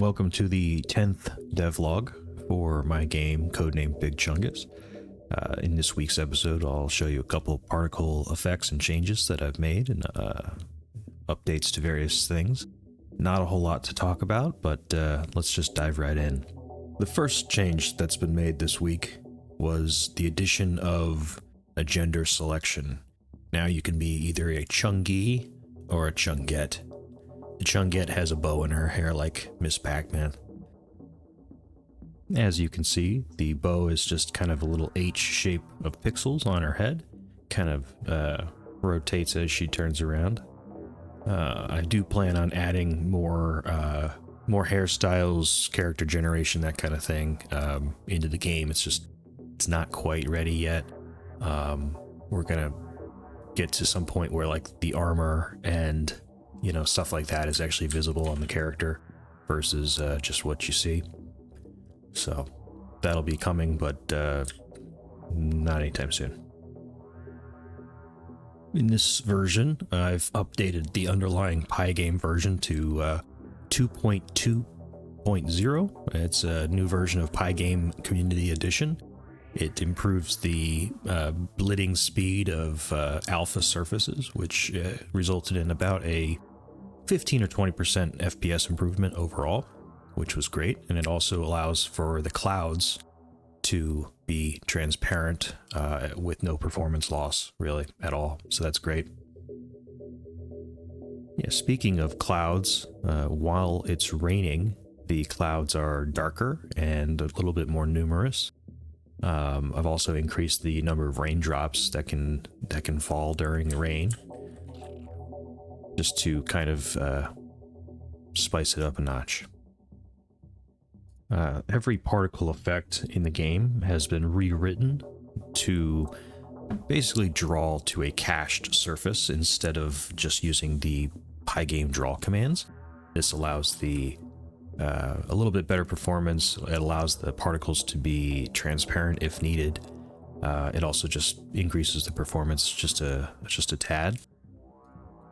welcome to the 10th devlog for my game codenamed Big Chungus. In this week's episode, I'll show you a couple particle effects and changes that I've made and updates to various things. Not a whole lot to talk about, but let's just dive right in. The first change that's been made this week was the addition of a gender selection. Now you can be either a Chungie or a Chungette. The Chungette has a bow in her hair like Miss Pac-Man. As you can see, the bow is just kind of a little H shape of pixels on her head. Kind of rotates as she turns around. I do plan on adding more hairstyles, character generation, that kind of thing into the game. It's not quite ready yet. We're gonna get to some point where like the armor and stuff like that is actually visible on the character versus just what you see. So that'll be coming, but not anytime soon. In this version, I've updated the underlying Pygame version to 2.2.0. It's a new version of Pygame Community Edition. It improves the blitting speed of alpha surfaces, which resulted in about a 15 or 20% FPS improvement overall, which was great. And it also allows for the clouds to be transparent with no performance loss really at all. So that's great. Yeah, speaking of clouds, while it's raining, the clouds are darker and a little bit more numerous. I've also increased the number of raindrops that can fall during the rain, just to kind of spice it up a notch. Every particle effect in the game has been rewritten to basically draw to a cached surface instead of just using the Pygame draw commands. This allows a little bit better performance. It allows the particles to be transparent if needed. It also just increases the performance just a tad.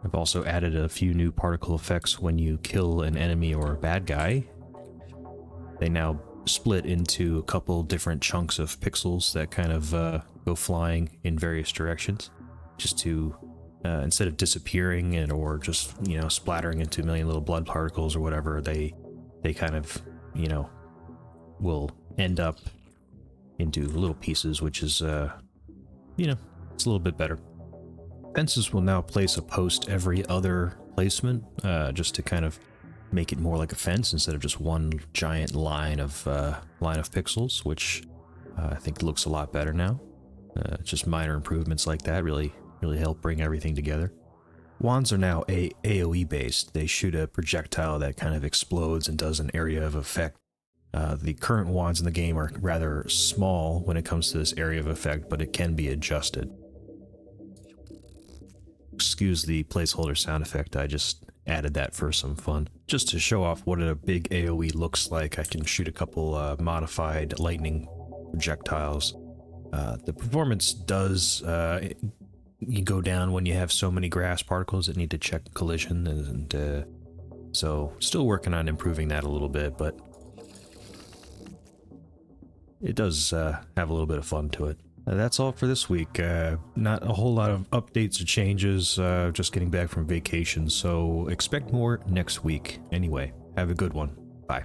I've also added a few new particle effects when you kill an enemy or a bad guy. They now split into a couple different chunks of pixels that kind of go flying in various directions, just to instead of disappearing or just splattering into a million little blood particles or whatever, they kind of will end up into little pieces, which is it's a little bit better. Fences will now place a post every other placement, just to kind of make it more like a fence instead of just one giant line of pixels, which I think looks a lot better now. Just minor improvements like that really help bring everything together. Wands are now AoE based. They shoot a projectile that kind of explodes and does an area of effect. The current wands in the game are rather small when it comes to this area of effect, but it can be adjusted. Excuse the placeholder sound effect, I just added that for some fun. Just to show off what a big AoE looks like, I can shoot a couple modified lightning projectiles. The performance does you go down when you have so many grass particles that need to check collision, and so still working on improving that a little bit, but it does have a little bit of fun to it. That's all for this week. Not a whole lot of updates or changes, just getting back from vacation, so expect more next week. Anyway, have a good one. Bye.